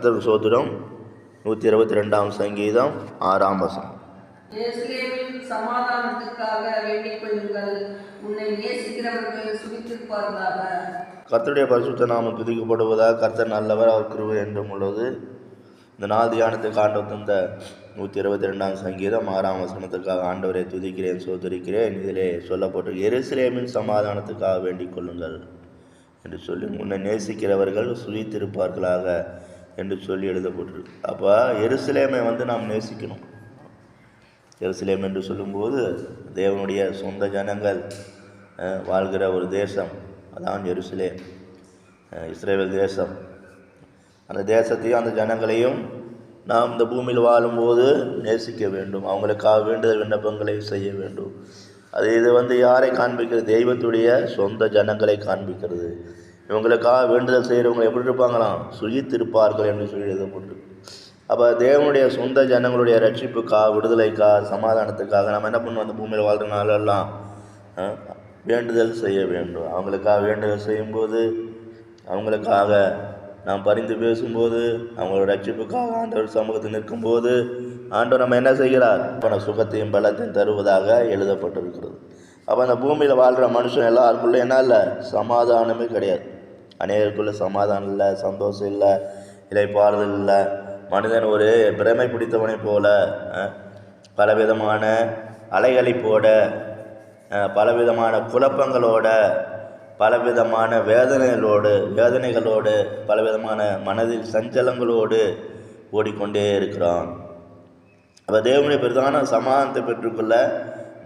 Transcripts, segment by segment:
கர்த்தருக்கு சோத்திரம். 122 சங்கீதம் 6 வசனம். எருசலேமின் சமாதானத்துக்காக வேண்டிக் கொள்ளுங்கள், உன்னை நேசிக்கிறவர்கள் சுகித்திருப்பார்களாக. கர்த்தருடைய பரிசுத்த நாமம் துதிக்கப்படுவதாக. கர்த்தர் நல்லவர், அவர் கிருபை என்றும் உள்ளது. இந்த நாள் தியானத்துக்கு ஆண்டவர் தந்த 122 சங்கீதம் 6 வசனத்துக்காக ஆண்டவரை துதிக்கிறேன், சோதரிக்கிறேன். இதிலே சொல்லப்பட்டு எருசலேமின் சமாதானத்துக்காக வேண்டிக் கொள்ளுங்கள் என்று சொல்லி, உன்னை நேசிக்கிறவர்கள் சுகித்திருப்பார்களாக என்று சொல்லி எழுதப்பட்டிருக்கு. அப்போ எருசலேமை நாம் நேசிக்கணும். எருசலேம் என்று சொல்லும்போது தேவனுடைய சொந்த ஜனங்கள் வாழ்கிற ஒரு தேசம், அதான் எருசலேம், இஸ்ரவேல் தேசம். அந்த தேசத்தையும் அந்த ஜனங்களையும் நாம் இந்த பூமியில் வாழும்போது நேசிக்க வேண்டும். அவங்களுக்காக வேண்டுதல் விண்ணப்பங்களை செய்ய வேண்டும். இது யாரை காண்பிக்கிறது? தெய்வத்துடைய சொந்த ஜனங்களை காண்பிக்கிறது. இவங்களுக்காக வேண்டுதல் செய்கிறவங்க எப்படி இருப்பாங்களாம்? சுகித்திருப்பார்கள் என்று சொல்லி எழுதப்பட்டிருக்கு. அப்போ தேவனுடைய சொந்த ஜனங்களுடைய ரட்சிப்புக்காக, விடுதலைக்காக, சமாதானத்துக்காக நம்ம என்ன பண்ணுவோம்? அந்த பூமியில் வாழ்கிற நாளெல்லாம் வேண்டுதல் செய்ய வேண்டும். அவங்களுக்காக வேண்டுதல் செய்யும்போது, அவங்களுக்காக நாம் பரிந்து பேசும்போது, அவங்களோட ரட்சிப்புக்காக ஆண்டவர் சமூகத்தில் நிற்கும்போது ஆண்டவர் நம்ம என்ன செய்கிறார்? பண சுகத்தையும் பலத்தையும் தருவதாக எழுதப்பட்டிருக்கிறது. அப்போ அந்த பூமியில் வாழ்கிற மனுஷன் எல்லாருக்குள்ளே என்ன இல்லை? சமாதானமே கிடையாது. அநேகருக்குள்ளே சமாதானம் இல்லை, சந்தோஷம் இல்லை, இளைப்பாறுதல் இல்லை. மனிதன் ஒரு பிரமை பிடித்தவனை போல பலவிதமான அலைகளிப்போட, பலவிதமான குழப்பங்களோட, பலவிதமான வேதனைகளோடு, பலவிதமான மனதில் சஞ்சலங்களோடு ஓடிக்கொண்டே இருக்கிறான். அப்போ தேவனுடைய பிரதான சமாதானத்தை பெற்றுக்கொள்ள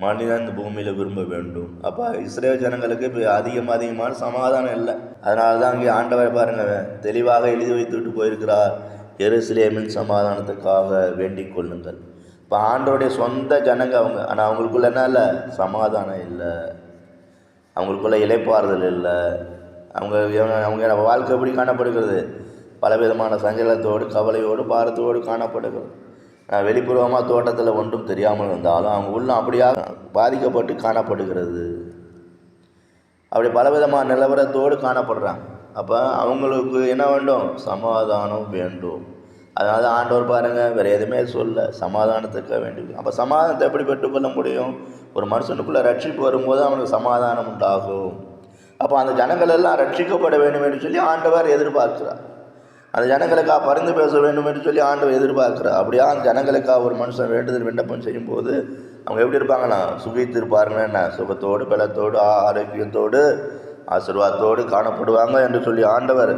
மனிதன் இந்த பூமியில் விரும்ப வேண்டும். அப்போ இஸ்ரேல் ஜனங்களுக்கு இப்போ அதிகமான சமாதானம் இல்லை. அதனால தான் அங்கே ஆண்டவரை பாருங்கள் தெளிவாக எழுதி வைத்துவிட்டு போயிருக்கிறார், எருசலேமின் சமாதானத்துக்காக வேண்டிக் கொள்ளுங்கள். இப்போ ஆண்டவருடைய சொந்த ஜனங்க அவங்க, ஆனால் அவங்களுக்குள்ள என்ன இல்லை? சமாதானம் இல்லை, அவங்களுக்குள்ள இளைப்பாறுதல் இல்லை. அவங்க வாழ்க்கை எப்படி காணப்படுகிறது? பலவிதமான சஞ்சலத்தோடு, கவலையோடு, பாரத்தோடு காணப்படுகிறது. வெளிப்புறமாக தோட்டத்தில் ஒன்றும் தெரியாமல் இருந்தாலும் அவங்க உள்ள அப்படியாக பாதிக்கப்பட்டு காணப்படுகிறது. அப்படி பலவிதமான நிலவரத்தோடு காணப்படுறாங்க. அப்போ அவங்களுக்கு என்ன வேண்டும்? சமாதானம் வேண்டும். அதனால தான் ஆண்டவர் பாருங்கள் வேறு எதுவுமே சொல்ல, சமாதானத்துக்காக வேண்டும். அப்போ சமாதானத்தை எப்படி பெற்றுக்கொள்ள முடியும்? ஒரு மனுஷனுக்குள்ளே ரட்சிப்பு வரும்போது அவனுக்கு சமாதானம் உண்டாகும். அப்போ அந்த ஜனங்கள் எல்லாம் ரட்சிக்கப்பட வேண்டும் என்று சொல்லி ஆண்டவர் எதிர்பார்க்கிறார். அந்த ஜனங்களுக்காக பரிந்து பேச வேண்டும் என்று சொல்லி ஆண்டவர் எதிர்பார்க்கிறார். அப்படியா அந்த ஜனங்களுக்காக ஒரு மனுஷன் வேண்டுதல் விண்ணப்பம் செய்யும்போது அவங்க எப்படி இருப்பாங்கன்னா? சுகித்திருப்பாருங்கன்னா என்ன? சுகத்தோடு, பலத்தோடு, ஆரோக்கியத்தோடு, ஆசீர்வாதத்தோடு காணப்படுவாங்க என்று சொல்லி ஆண்டவர்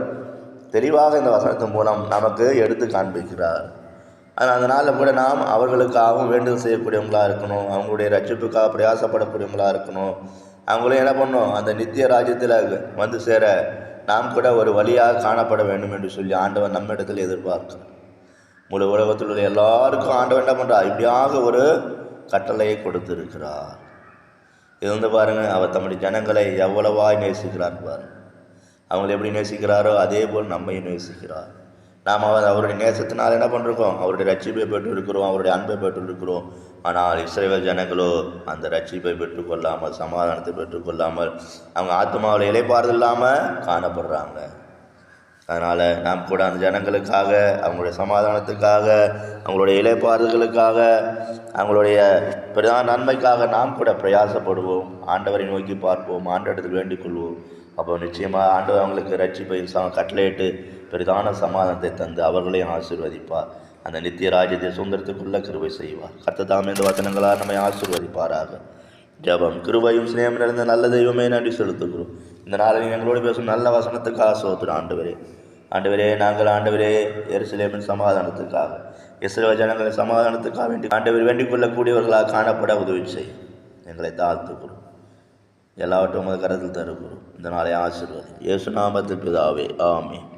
தெளிவாக இந்த வசனத்தின் மூலம் நமக்கு எடுத்து காண்பிக்கிறார். அதனால் கூட நாம் அவர்களுக்காகவும் வேண்டுதல் செய்யக்கூடியவங்களாக இருக்கணும். அவங்களுடைய ரட்சிப்புக்காக பிரயாசப்படக்கூடியவங்களாக இருக்கணும். அவங்களும் என்ன பண்ணணும்? அந்த நித்திய ராஜ்யத்தில் சேர நாம் கூட ஒரு வழியாக காணப்பட வேண்டும் என்று சொல்லி ஆண்டவர் நம்மிடத்தில் எதிர்பார்க்கிறார். முழு உலகத்தில் உள்ள எல்லாருக்கும் ஆண்டவர் என்ன பண்ணுறார்? இப்படியாக ஒரு கட்டளையை கொடுத்திருக்கிறார். இது பாருங்கள், அவர் தம்முடைய ஜனங்களை எவ்வளவாய் நேசிக்கிறார் பாருங்கள். அவங்களை எப்படி நேசிக்கிறாரோ அதே போல் நம்மையும் நேசிக்கிறார். நாம் அவருடைய நேசத்தினால் என்ன பண்ணிருக்கோம்? அவருடைய ரட்சிப்பை பெற்றிருக்கிறோம், அவருடைய அன்பை பெற்றிருக்கிறோம். ஆனால் இஸ்ரவேல் ஜனங்களோ அந்த ரட்சிப்பை பெற்றுக்கொள்ளாமல், சமாதானத்தை பெற்றுக்கொள்ளாமல், அவங்க ஆத்மாவில் இளைப்பாறுதல் இல்லாமல் காணப்படுறாங்க. அதனால் நாம் கூட அந்த ஜனங்களுக்காக, அவங்களுடைய சமாதானத்துக்காக, அவங்களுடைய இளைப்பாறுதலுக்காக, அவங்களுடைய பிரதான நன்மைக்காக நாம் கூட பிரயாசப்படுவோம். ஆண்டவரை நோக்கி பார்ப்போம், ஆண்டவரிடத்தில் வேண்டிக் கொள்வோம். அப்போ நிச்சயமாக ஆண்டவர் அவங்களுக்கு ரட்சிப்பை கட்டளையிட்டு பெரிதான சமாதானத்தை தந்து அவர்களையும் ஆசீர்வதிப்பார். அந்த நித்திய ராஜ்யத்தை சுதந்திரத்துக்குள்ள கிருபை செய்வார். கர்த்தர் தாமே இந்த வசனங்களால் நம்மை ஆசீர்வதிப்பாராக. ஜெபம். கிருபையும் சிநேகம் நிறைந்த நல்ல தெய்வமே நன்றி செலுத்துகிறோம். இந்த நாளில் எங்களோடு பேசும் நல்ல வசனத்துக்காக சோத்திரம் ஆண்டவரே. நாங்கள் எருசலேமின் சமாதானத்துக்காக, இஸ்ரவேல் ஜனங்களின் சமாதானத்துக்காக வேண்டிக் கொள்ளக்கூடியவர்களாக காணப்பட உதவி செய்யும். எங்களை தாழ்த்துக்கிறோம். எல்லாவற்றும் கருத்தில் தருகிறோம். இந்த நாளை ஆசீர்வதி. இயேசு நாமத்தில் பிதாவே, ஆமென்.